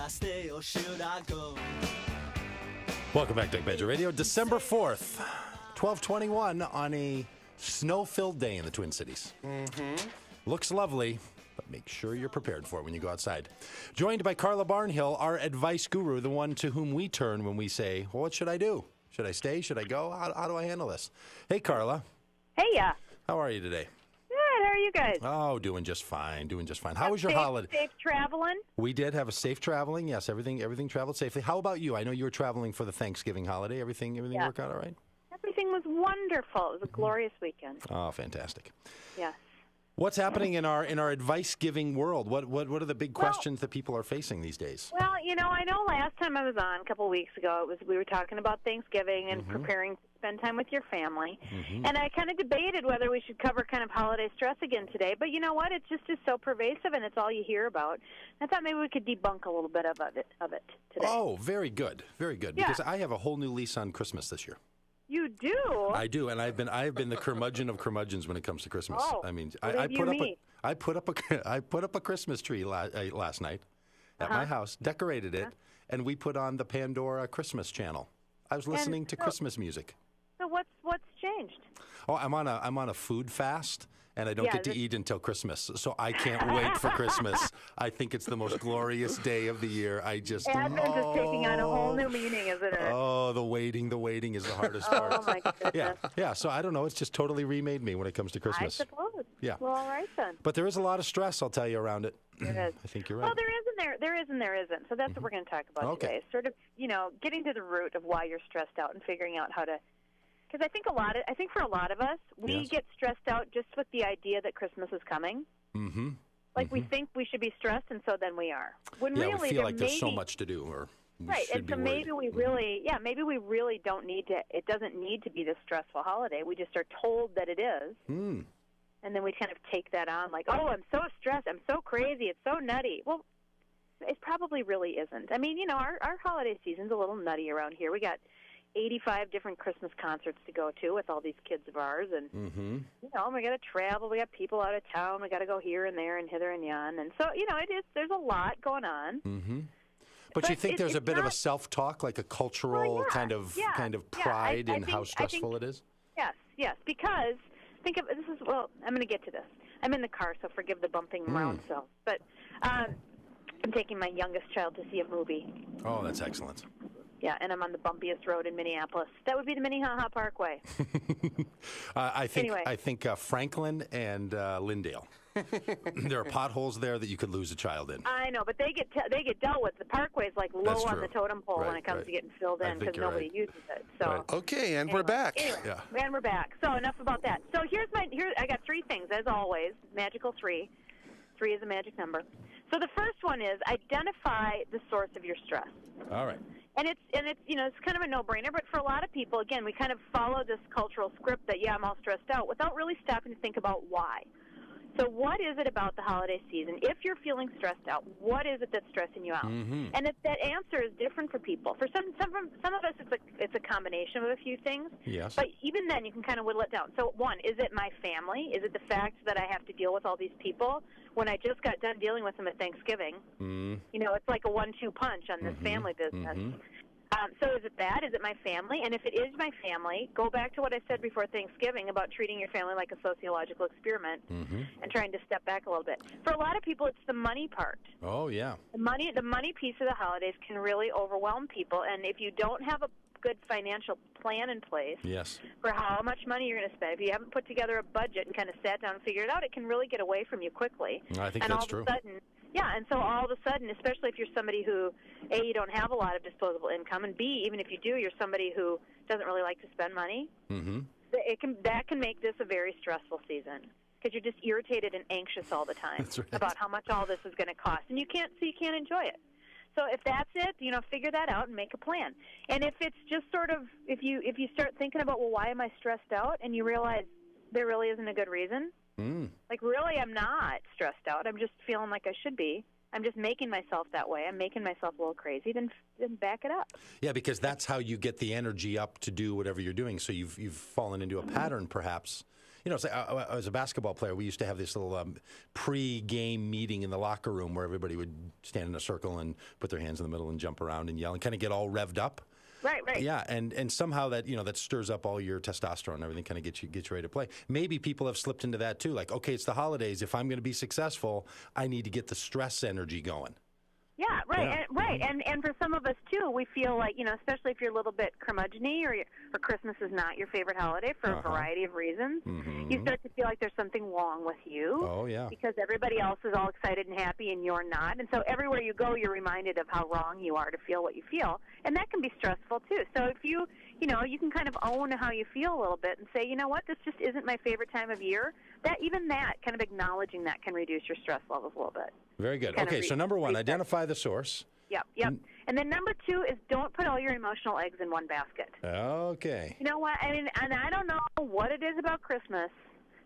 I stay or should I go? Welcome back to Pagitt Radio. December 4th, 1221 on a snow-filled day in the Twin Cities. Looks lovely, but make sure you're prepared for it when you go outside. Joined by Carla Barnhill, our advice guru, the one to whom we turn when we say, well, what should I do? Should I stay? Should I go? How do I handle this? Hey, Carla. Hey, yeah. How are you today? Good. How are you guys? Oh, doing just fine. How was your holiday? Safe traveling? We did have a safe traveling. Yes, everything traveled safely. How about you? I know you were traveling for the Thanksgiving holiday. Everything worked out all right? Everything was wonderful. It was a glorious weekend. Oh, fantastic. Yes. What's happening in our advice-giving world? What are the big questions that people are facing these days? Well, I know last time I was on a couple of weeks ago, we were talking about Thanksgiving and preparing to spend time with your family. And I kind of debated whether we should cover kind of holiday stress again today. But you know what? It just is so pervasive, and it's all you hear about. I thought maybe we could debunk a little bit of it today. Oh, very good. Very good. Yeah. Because I have a whole new lease on Christmas this year. You do? I do, and I've been the curmudgeon of curmudgeons when it comes to Christmas. Oh, I mean, I put up a Christmas tree last night at my house, decorated it, and we put on the Pandora Christmas channel. I was listening to Christmas music. So what's changed? Oh, I'm on a food fast, and I don't get to eat until Christmas, so I can't wait for Christmas. I think it's the most glorious day of the year. Advent is taking on a whole new meaning, isn't it? Oh, the waiting is the hardest part. Oh, my goodness. Yeah, so I don't know. It's just totally remade me when it comes to Christmas. I suppose. Yeah. Well, all right then. But there is a lot of stress, I'll tell you, around it. There is. I think you're right. Well, there isn't. So that's what we're going to talk about today. Sort of, getting to the root of why you're stressed out and figuring out how to. Because I think for a lot of us, we get stressed out just with the idea that Christmas is coming. Mm-hmm. Like we think we should be stressed, and so then we are. When really, we feel like there's so much to do, or we should be worried. Maybe we really don't need to. It doesn't need to be this stressful holiday. We just are told that it is. And then we kind of take that on, like, oh, I'm so stressed, I'm so crazy, it's so nutty. Well, it probably really isn't. I mean, our holiday season's a little nutty around here. We got 85 different Christmas concerts to go to with all these kids of ours, and we got to travel. We got people out of town. We got to go here and there and hither and yon, and so there's a lot going on. But you think there's a bit of a self-talk, like a cultural kind of pride in how stressful it is? Yes, because think of this is I'm going to get to this. I'm in the car, so forgive the bumping around. But I'm taking my youngest child to see a movie. Oh, that's excellent. Yeah, and I'm on the bumpiest road in Minneapolis. That would be the Minnehaha Parkway. I think Franklin and Lyndale. There are potholes there that you could lose a child in. I know, but they get dealt with. The Parkway's like low on the totem pole when it comes to getting filled in because nobody uses it. So okay, and we're back. Anyway, and we're back. So enough about that. So I got three things as always. Magical three. 3 is a magic number. So the first one is identify the source of your stress. All right. And it's it's kind of a no-brainer, but for a lot of people, again, we kind of follow this cultural script that I'm all stressed out without really stopping to think about why. So what is it about the holiday season? If you're feeling stressed out, what is it that's stressing you out? And that answer is different for people. For some of us, it's a combination of a few things. Yes. But even then, you can kind of whittle it down. So one, is it my family? Is it the fact that I have to deal with all these people when I just got done dealing with them at Thanksgiving? It's like a 1-2 punch on this family business. So is it that? Is it my family? And if it is my family, go back to what I said before Thanksgiving about treating your family like a sociological experiment and trying to step back a little bit. For a lot of people, it's the money part. Oh, yeah. The money piece of the holidays can really overwhelm people. And if you don't have a good financial plan in place for how much money you're going to spend, if you haven't put together a budget and kind of sat down and figured it out, it can really get away from you quickly. I think that's true. And so all of a sudden, especially if you're somebody who, A, you don't have a lot of disposable income, and B, even if you do, you're somebody who doesn't really like to spend money, that can make this a very stressful season because you're just irritated and anxious all the time about how much all this is going to cost, and you can't enjoy it. So if that's it, figure that out and make a plan. And if it's just sort of, if you start thinking about, well, why am I stressed out, and you realize there really isn't a good reason, like, really, I'm not stressed out. I'm just feeling like I should be. I'm just making myself that way. I'm making myself a little crazy. Then back it up. Yeah, because that's how you get the energy up to do whatever you're doing. So you've fallen into a pattern, perhaps, Say, as a basketball player, we used to have this little pre-game meeting in the locker room where everybody would stand in a circle and put their hands in the middle and jump around and yell and kind of get all revved up. Right. Yeah, and somehow that that stirs up all your testosterone and everything, kind of gets you ready to play. Maybe people have slipped into that too. Like, okay, it's the holidays. If I'm going to be successful, I need to get the stress energy going. Yeah, right, and for some of us too, we feel like especially if you're a little bit curmudgeon-y or Christmas is not your favorite holiday for a variety of reasons, you start to feel like there's something wrong with you. Oh yeah, because everybody else is all excited and happy and you're not, and so everywhere you go, you're reminded of how wrong you are to feel what you feel, and that can be stressful too. So if you can kind of own how you feel a little bit and say, you know what, this just isn't my favorite time of year. That kind of acknowledging that can reduce your stress levels a little bit. Very good. Okay, so number one, identify the source. Yep. And then number two is don't put all your emotional eggs in one basket. Okay. You know what? I mean, and I don't know what it is about Christmas,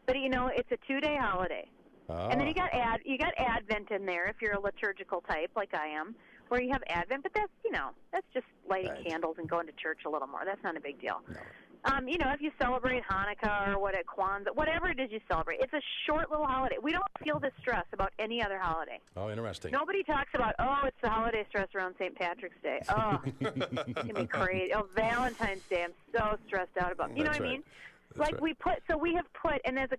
but it's a 2-day holiday. Oh. And then you got Advent in there if you're a liturgical type like I am, where you have Advent, but that's just lighting candles and going to church a little more. That's not a big deal. No. If you celebrate Hanukkah or Kwanzaa, whatever it is you celebrate, it's a short little holiday. We don't feel this stress about any other holiday. Oh, interesting. Nobody talks about, it's the holiday stress around St. Patrick's Day. Oh, it's going to be crazy. Oh, Valentine's Day, I'm so stressed out about. You know what I mean? That's like right. we have put, and as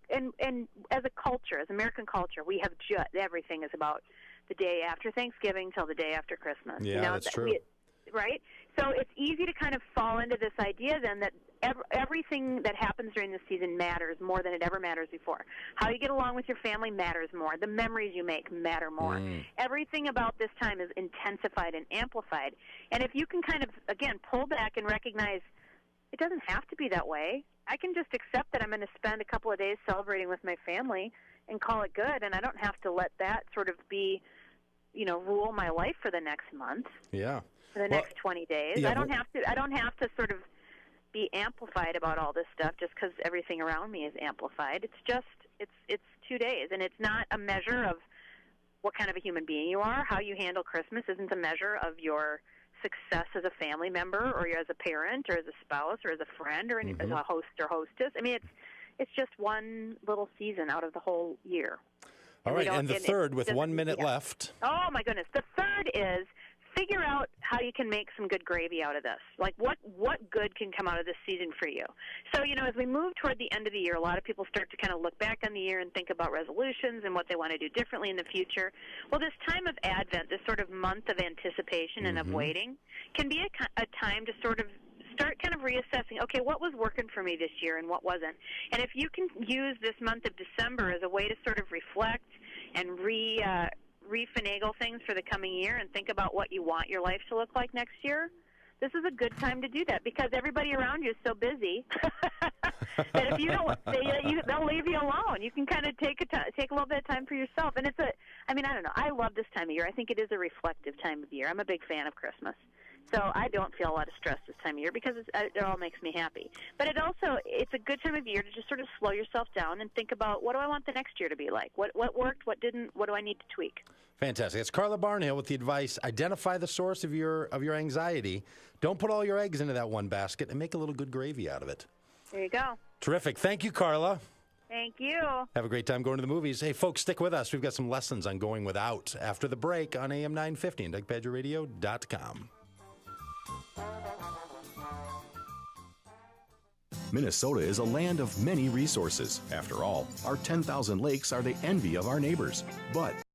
a culture, as American culture, we have everything is about the day after Thanksgiving till the day after Christmas. Yeah, that's true. Right? So it's easy to kind of fall into this idea then that everything that happens during this season matters more than it ever matters before. How you get along with your family matters more. The memories you make matter more. Everything about this time is intensified and amplified. And if you can kind of, again, pull back and recognize it doesn't have to be that way. I can just accept that I'm going to spend a couple of days celebrating with my family and call it good, and I don't have to let that sort of be, rule my life for the next month. Yeah. For the next 20 days. Yeah, I don't have to sort of be amplified about all this stuff just because everything around me is amplified. It's just it's 2 days, and it's not a measure of what kind of a human being you are. How you handle Christmas isn't a measure of your success as a family member or as a parent or as a spouse or as a friend or as a host or hostess. I mean, it's just one little season out of the whole year. All right, and the third, with 1 minute left. Oh, my goodness. The third is figure out how you can make some good gravy out of this. Like, what good can come out of this season for you? So, as we move toward the end of the year, a lot of people start to kind of look back on the year and think about resolutions and what they want to do differently in the future. Well, this time of Advent, this sort of month of anticipation and of waiting, can be a time to sort of start kind of reassessing, okay, what was working for me this year and what wasn't? And if you can use this month of December as a way to sort of reflect and refinagle things for the coming year and think about what you want your life to look like next year, this is a good time to do that because everybody around you is so busy that if you don't, they'll leave you alone. You can kind of take a little bit of time for yourself. And I don't know. I love this time of year. I think it is a reflective time of year. I'm a big fan of Christmas. So I don't feel a lot of stress this time of year because it all makes me happy. But it's a good time of year to just sort of slow yourself down and think about what do I want the next year to be like? What worked? What didn't? What do I need to tweak? Fantastic. It's Carla Barnhill with the advice, identify the source of your anxiety. Don't put all your eggs into that one basket and make a little good gravy out of it. There you go. Terrific. Thank you, Carla. Thank you. Have a great time going to the movies. Hey, folks, stick with us. We've got some lessons on going without after the break on AM 950 and DougBadgerRadio.com. Minnesota is a land of many resources. After all, our 10,000 lakes are the envy of our neighbors. But